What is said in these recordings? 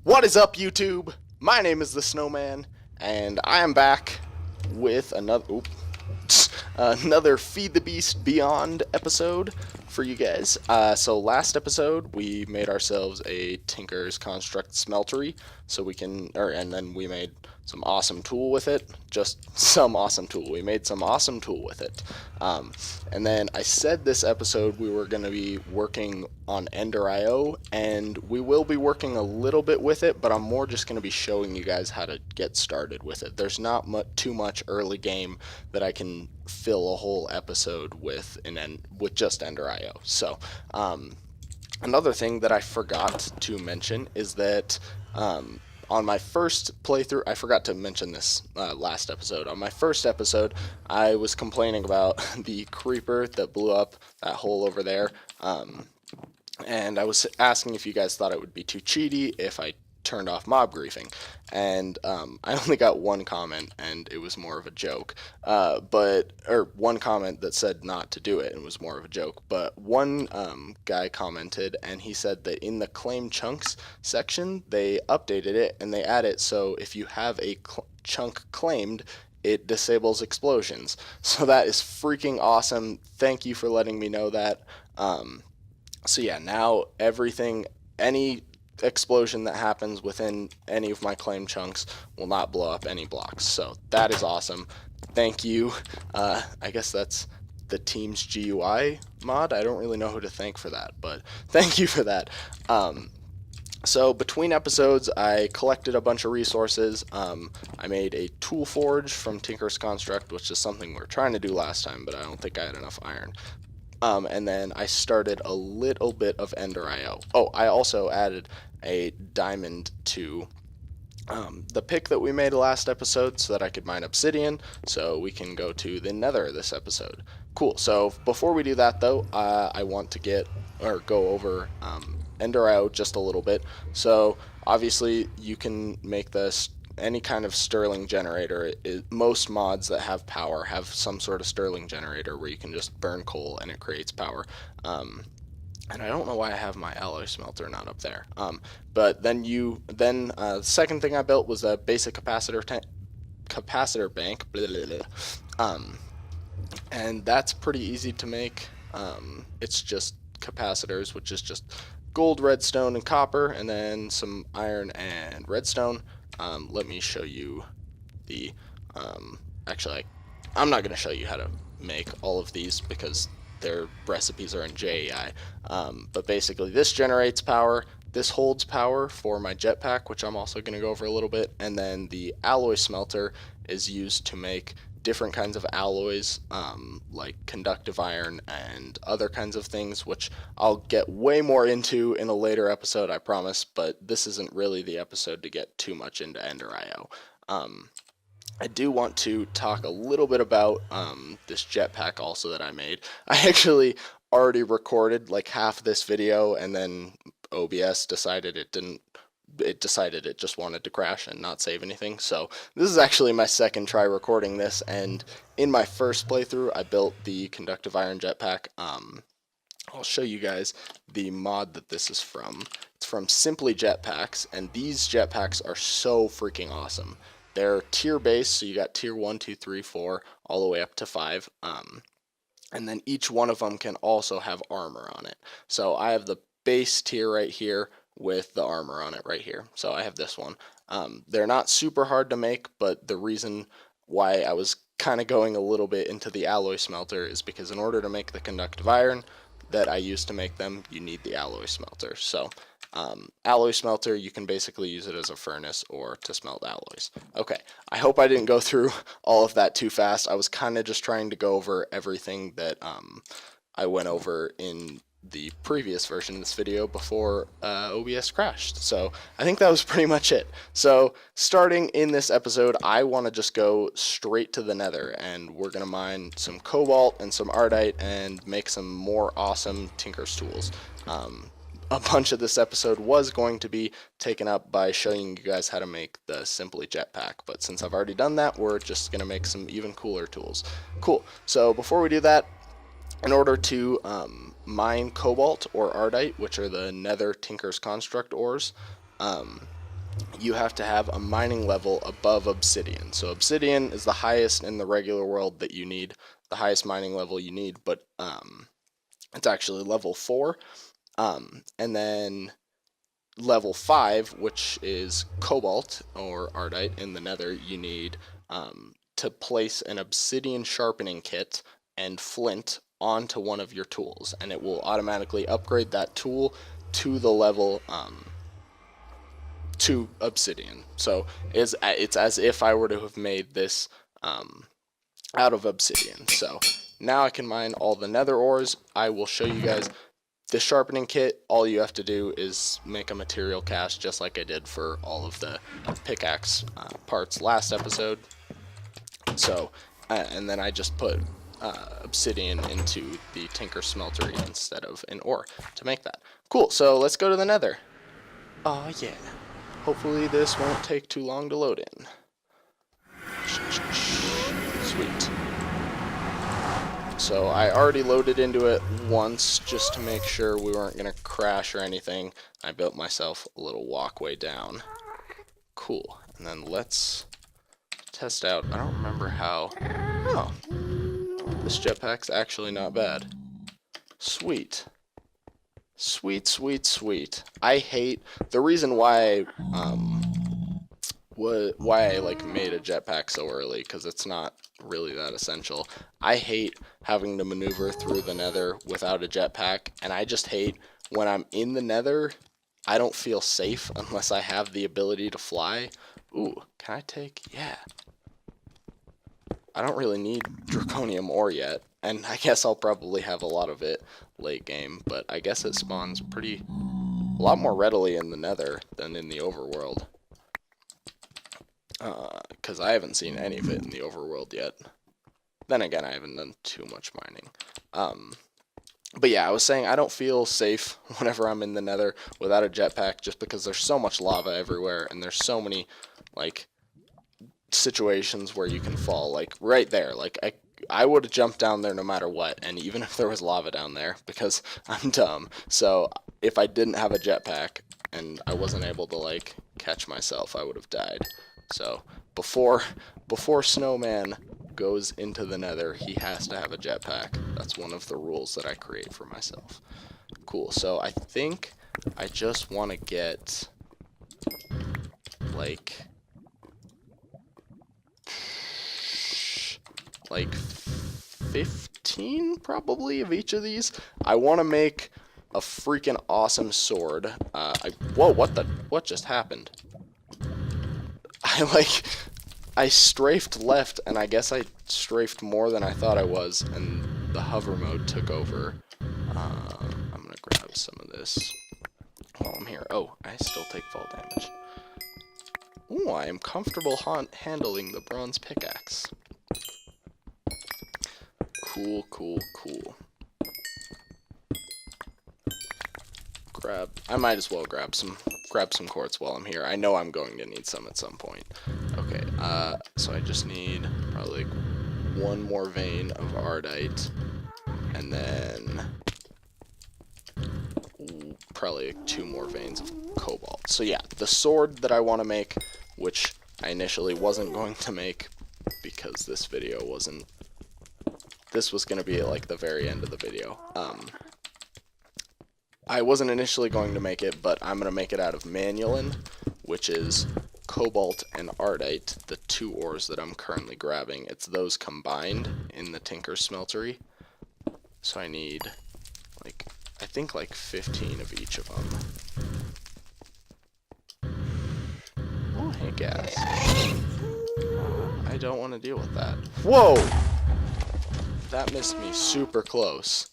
What is up, YouTube? My name is the Snowman, and I am back with another Feed the Beast Beyond episode for you guys. So last episode we made ourselves a Tinker's Construct Smeltery, so we can, and then we made some awesome tool with it. Just some awesome tool. We made some awesome tool with it. And then I said this episode we were going to be working on Ender.io, and we will be working a little bit with it, but I'm more just going to be showing you guys how to get started with it. There's not too much early game that I can fill a whole episode with with just Ender.io. So another thing that I forgot to mention is that on my first playthrough, I forgot to mention this last episode. On my first episode, I was complaining about the creeper that blew up that hole over there. And I was asking if you guys thought it would be too cheaty if I turned off mob griefing, and I only got one comment, and it was more of a joke. Or one comment that said not to do it, and it was more of a joke. But one guy commented, and he said that in the claim chunks section, they updated it, and they added so if you have a chunk claimed, it disables explosions. So that is freaking awesome. Thank you for letting me know that. So yeah, now any explosion that happens within any of my claim chunks will not blow up any blocks. So that is awesome. Thank you. I guess that's the team's GUI mod. I don't really know who to thank for that, but thank you for that. So between episodes, I collected a bunch of resources. I made a tool forge from Tinker's Construct, which is something we were trying to do last time, but I don't think I had enough iron. And then I started a little bit of Ender.io. Oh, I also added a diamond to the pick that we made last episode so that I could mine obsidian, so we can go to the Nether this episode. Cool. So before we do that, though, I want to go over Ender.io just a little bit. So obviously you can make this any kind of Stirling generator. Most mods that have power have some sort of Stirling generator where you can just burn coal and it creates power. And I don't know why I have my alloy smelter not up there. But then the second thing I built was a basic capacitor bank. Blah, blah, blah. And that's pretty easy to make. It's just capacitors, which is just gold, redstone, and copper, and then some iron and redstone. Let me show you the, actually, I'm not going to show you how to make all of these because their recipes are in JAI. But basically this generates power, this holds power for my jetpack, which I'm also going to go over a little bit, and then the alloy smelter is used to make different kinds of alloys, like conductive iron and other kinds of things, which I'll get way more into in a later episode, I promise, but this isn't really the episode to get too much into Ender.io. I do want to talk a little bit about this jetpack also that I made. I actually already recorded like half this video, and then OBS decided it just wanted to crash and not save anything. So this is actually my second try recording this, and in my first playthrough I built the conductive iron jetpack. I'll show you guys the mod that this is from. It's from Simply Jetpacks, and these jetpacks are so freaking awesome. They're tier based, so you got tier 1, 2, 3, 4, all the way up to 5. And then each one of them can also have armor on it. So I have the base tier right here with the armor on it right here. So I have this one. They're not super hard to make, but the reason why I was kind of going a little bit into the alloy smelter is because in order to make the conductive iron that I use to make them, you need the alloy smelter. So alloy smelter, you can basically use it as a furnace or to smelt alloys. Okay, I hope I didn't go through all of that too fast. I was kind of just trying to go over everything that I went over in the previous version of this video before OBS crashed. So I think that was pretty much it. So starting in this episode, I want to just go straight to the Nether, and we're going to mine some cobalt and some ardite and make some more awesome Tinker's tools. A bunch of this episode was going to be taken up by showing you guys how to make the Simply Jetpack, but since I've already done that, we're just going to make some even cooler tools. Cool. So before we do that, in order to mine cobalt or ardite, which are the Nether Tinker's Construct ores, you have to have a mining level above obsidian. So obsidian is the highest in the regular world that you need, the highest mining level you need, but it's actually level 4. And then level 5, which is cobalt or ardite in the nether, you need to place an obsidian sharpening kit and flint onto one of your tools, and it will automatically upgrade that tool to the level to obsidian. So it's as if I were to have made this out of obsidian. So now I can mine all the nether ores. I will show you guys the sharpening kit. All you have to do is make a material cache, just like I did for all of the pickaxe parts last episode. So, and then I just put obsidian into the tinker smeltery instead of an ore to make that. Cool, so let's go to the nether. Oh yeah. Hopefully this won't take too long to load in. Sweet. So I already loaded into it once just to make sure we weren't going to crash or anything. I built myself a little walkway down. Cool. And then let's test out. I don't remember how. Oh. This jetpack's actually not bad. Sweet. Sweet, sweet, sweet. I hate the reason why I like made a jetpack so early, because it's not really that essential. I hate having to maneuver through the nether without a jetpack, and I just hate when I'm in the nether, I don't feel safe unless I have the ability to fly. Ooh, can I take? Yeah. I don't really need draconium ore yet, and I guess I'll probably have a lot of it late game, but I guess it spawns a lot more readily in the nether than in the overworld. Because I haven't seen any of it in the overworld yet. Then again, I haven't done too much mining. But yeah, I was saying I don't feel safe whenever I'm in the nether without a jetpack, just because there's so much lava everywhere, and there's so many, like, situations where you can fall. Like, right there. Like, I would have jumped down there no matter what, and even if there was lava down there, because I'm dumb. So, if I didn't have a jetpack, and I wasn't able to, like, catch myself, I would have died. So, before Snowman goes into the nether, he has to have a jetpack. That's one of the rules that I create for myself. Cool, so I think I just want to get, like 15 probably of each of these. I want to make a freaking awesome sword. Whoa, what just happened? I strafed left, and I guess I strafed more than I thought I was, and the hover mode took over. I'm gonna grab some of this while I'm here. Oh, I still take fall damage. Ooh, I am comfortable handling the bronze pickaxe. Cool, cool, cool. I might as well grab some quartz while I'm here. I know I'm going to need some at some point. Okay, so I just need probably one more vein of ardite, and then probably 2 more veins of cobalt. So yeah, the sword that I want to make, which I initially wasn't going to make because this video wasn't. This was going to be at like the very end of the video. I wasn't initially going to make it, but I'm going to make it out of manulin, which is cobalt and ardite, the 2 ores that I'm currently grabbing. It's those combined in the tinker smeltery. So I need, like, I think like 15 of each of them. Oh, hey, gas. I don't want to deal with that. Whoa! That missed me super close.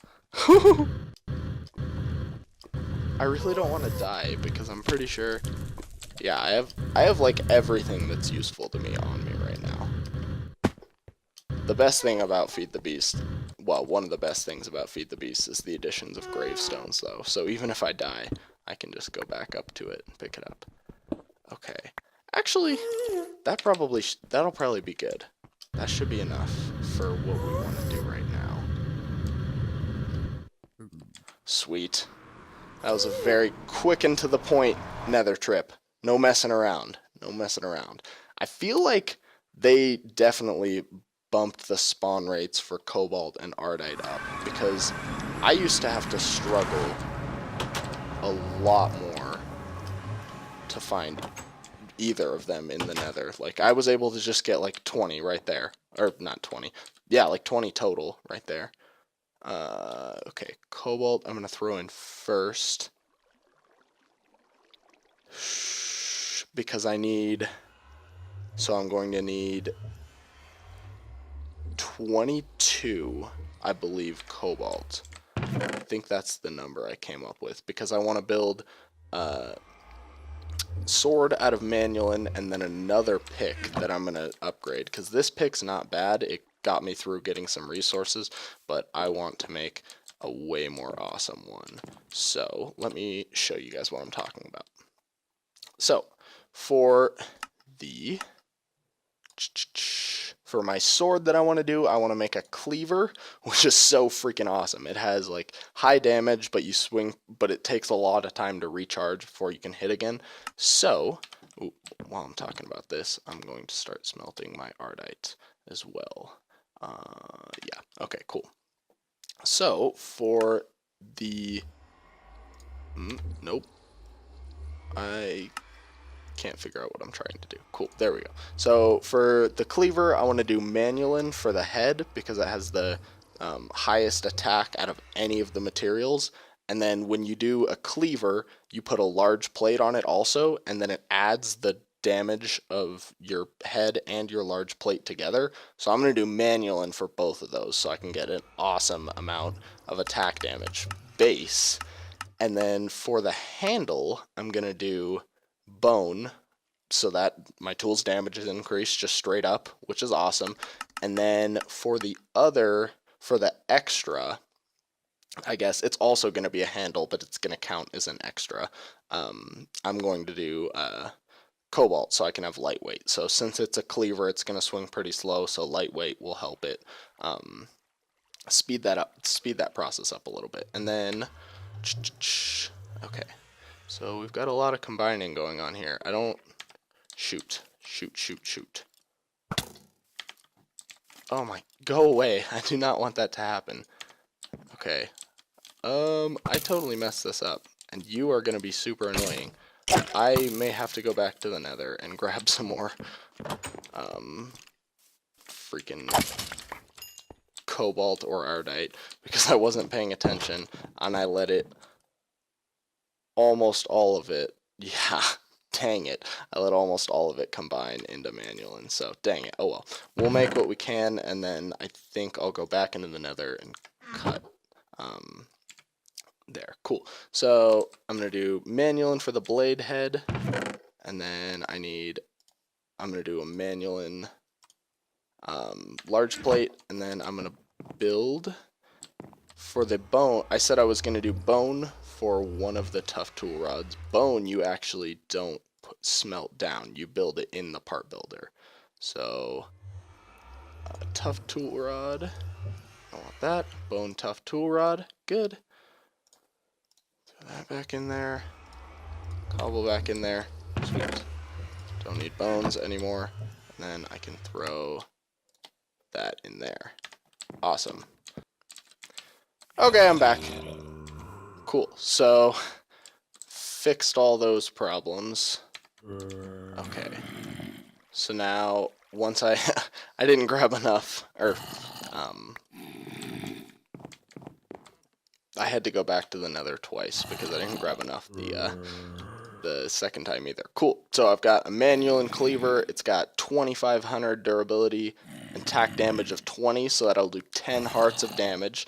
I really don't want to die because I'm pretty sure, yeah, I have like everything that's useful to me on me right now. The best thing about Feed the Beast, well, one of the best things about Feed the Beast is the additions of gravestones, though. So even if I die, I can just go back up to it and pick it up. Okay. Actually, that'll probably be good. That should be enough for what we want to do right now. Sweet. That was a very quick and to the point nether trip. No messing around. No messing around. I feel like they definitely bumped the spawn rates for cobalt and ardite up because I used to have to struggle a lot more to find either of them in the nether. Like, I was able to just get like 20 right there. Or not 20. Yeah, like 20 total right there. Okay, cobalt I'm going to throw in first. Because I need... So I'm going to need 22, I believe, cobalt. I think that's the number I came up with. Because I want to build sword out of Manulin and then another pick that I'm going to upgrade. Because this pick's not bad. It got me through getting some resources. But I want to make a way more awesome one. So let me show you guys what I'm talking about. So for the... For my sword that I want to do, I want to make a cleaver, which is so freaking awesome. It has like high damage, but you swing, but it takes a lot of time to recharge before you can hit again. So, while I'm talking about this, I'm going to start smelting my ardite as well. Yeah, okay, cool. So, for the... nope. I can't figure out what I'm trying to do. Cool, there we go. So for the cleaver, I want to do Manulin for the head because it has the highest attack out of any of the materials. And then when you do a cleaver, you put a large plate on it also, and then it adds the damage of your head and your large plate together. So I'm going to do Manulin for both of those so I can get an awesome amount of attack damage base. And then for the handle, I'm going to do bone so that my tool's damage is increased just straight up, which is awesome. And then for the extra, I guess it's also going to be a handle, but it's going to count as an extra. I'm going to do cobalt so I can have lightweight. So since it's a cleaver, it's going to swing pretty slow, so lightweight will help it speed that process up a little bit. And then, okay. So we've got a lot of combining going on here. I don't... Shoot. Oh my... Go away. I do not want that to happen. Okay. I totally messed this up. And you are going to be super annoying. I may have to go back to the nether and grab some more... freaking... cobalt or ardite. Because I wasn't paying attention. And I let it... almost all of it, yeah, dang it, I let almost all of it combine into Manulin, so dang it, oh well. We'll make what we can, and then I think I'll go back into the nether and cut, there, cool. So I'm going to do Manulin for the blade head, and then I'm going to do a Manulin large plate, and then I'm going to build... For the bone, I said I was going to do bone for one of the tough tool rods. Bone you actually don't smelt down. You build it in the part builder. So, tough tool rod. I want that. Bone tough tool rod. Good. Throw that back in there. Cobble back in there. Sweet. Don't need bones anymore. And then I can throw that in there. Awesome. Okay, I'm back. Cool. So, fixed all those problems. Okay. So now, once I didn't grab enough, or I had to go back to the nether twice because I didn't grab enough the second time either. Cool. So I've got a Manulin cleaver. It's got 2500 durability, attack damage of 20, so that'll do 10 hearts of damage.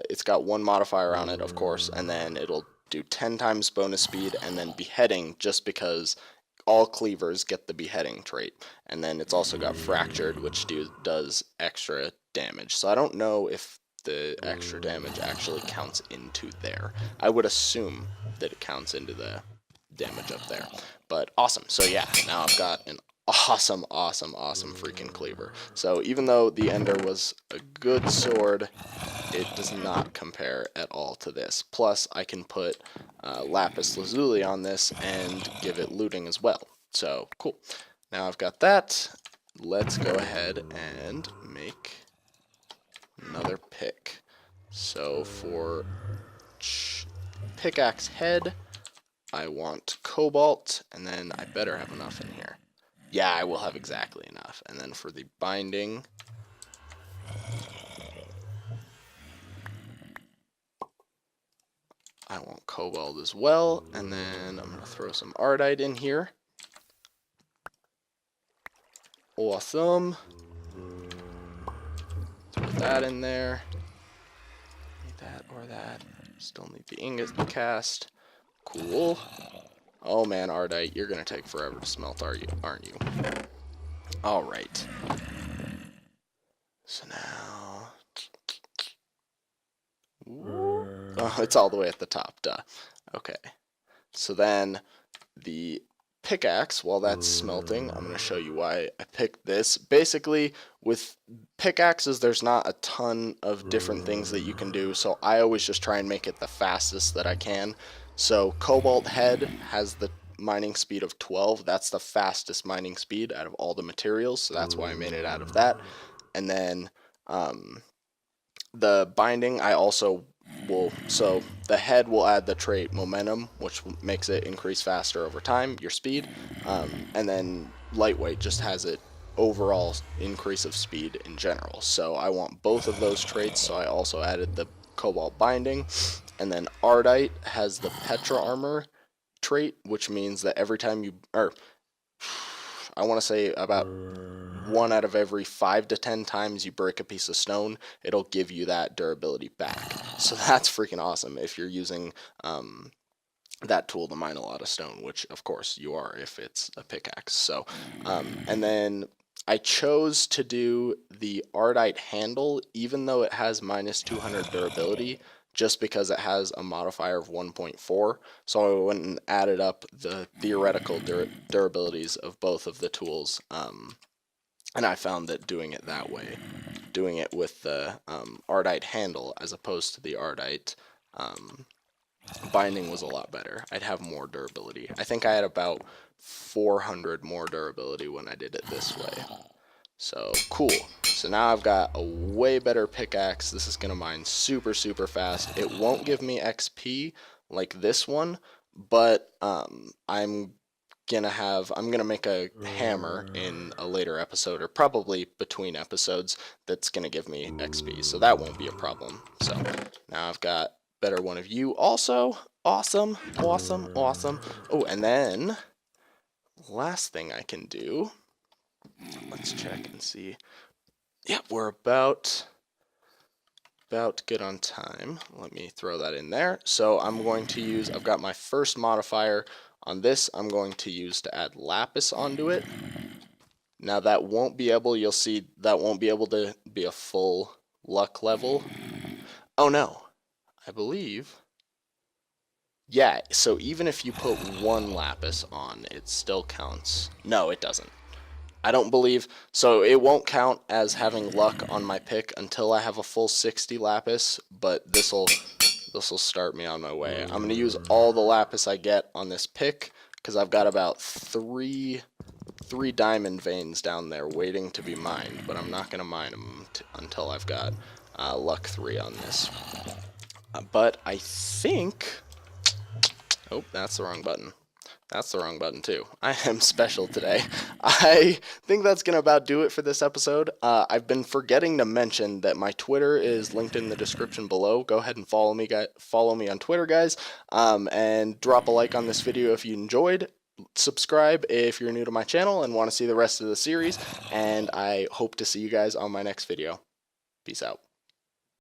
It's got one modifier on it, of course, and then it'll do 10 times bonus speed, and then beheading, just because all cleavers get the beheading trait. And then it's also got fractured, which does extra damage. So I don't know if the extra damage actually counts into there. I would assume that it counts into the damage up there. But awesome. So yeah, now I've got an awesome freaking cleaver. So even though the Ender was a good sword, it does not compare at all to this. Plus, I can put lapis lazuli on this and give it looting as well. So, cool. Now I've got that. Let's go ahead and make another pick. So for pickaxe head, I want cobalt, and then I better have enough in here. Yeah, I will have exactly enough. And then for the binding, I want cobalt as well. And then I'm going to throw some ardite in here. Awesome. Throw that in there. Need that or that. Still need the ingot cast. Cool. Oh man, ardite, you're going to take forever to smelt, aren't you? Alright. So now... Oh, it's all the way at the top, duh. Okay. So then the pickaxe, while that's smelting, I'm going to show you why I picked this. Basically, with pickaxes, there's not a ton of different things that you can do, so I always just try and make it the fastest that I can. So cobalt head has the mining speed of 12. That's the fastest mining speed out of all the materials, so that's why I made it out of that. And then the binding, I also will, so the head will add the trait momentum, which makes it increase faster over time, your speed, and then lightweight just has it overall increase of speed in general. So I want both of those traits, so I also added the cobalt binding. And then ardite has the petra armor trait, which means that every time you, or I want to say about 1 out of every 5 to 10 times you break a piece of stone, it'll give you that durability back. So that's freaking awesome if you're using that tool to mine a lot of stone, which of course you are if it's a pickaxe. So, and then I chose to do the ardite handle, even though it has minus 200 durability, just because it has a modifier of 1.4. So I went and added up the theoretical durabilities of both of the tools. And I found that doing it that way, doing it with the ardite handle as opposed to the ardite binding was a lot better. I'd have more durability. I think I had about 400 more durability when I did it this way. So, cool. So now I've got a way better pickaxe. This is going to mine super, super fast. It won't give me XP like this one, but I'm gonna make a hammer in a later episode, or probably between episodes, that's gonna give me XP, so that won't be a problem. So now I've got better one of you also. Awesome, awesome, awesome. Oh, and then last thing I can do, let's check and see. Yeah, we're about good on time. Let me throw that in there. So I'm going to use, I've got my first modifier on this. I'm going to use to add lapis onto it. Now that won't be able, you'll see that won't be able to be a full luck level. Oh no, I believe. Yeah, so even if you put 1 lapis on, it still counts. No, it doesn't. I don't believe, so it won't count as having luck on my pick until I have a full 60 lapis, but this'll start me on my way. I'm going to use all the lapis I get on this pick, because I've got about three diamond veins down there waiting to be mined, but I'm not going to mine them until I've got luck 3 on this. But I think, oh, that's the wrong button. That's the wrong button too. I am special today. I think that's going to about do it for this episode. I've been forgetting to mention that my Twitter is linked in the description below. Go ahead and follow me on Twitter, guys, and drop a like on this video if you enjoyed. Subscribe if you're new to my channel and want to see the rest of the series, and I hope to see you guys on my next video. Peace out.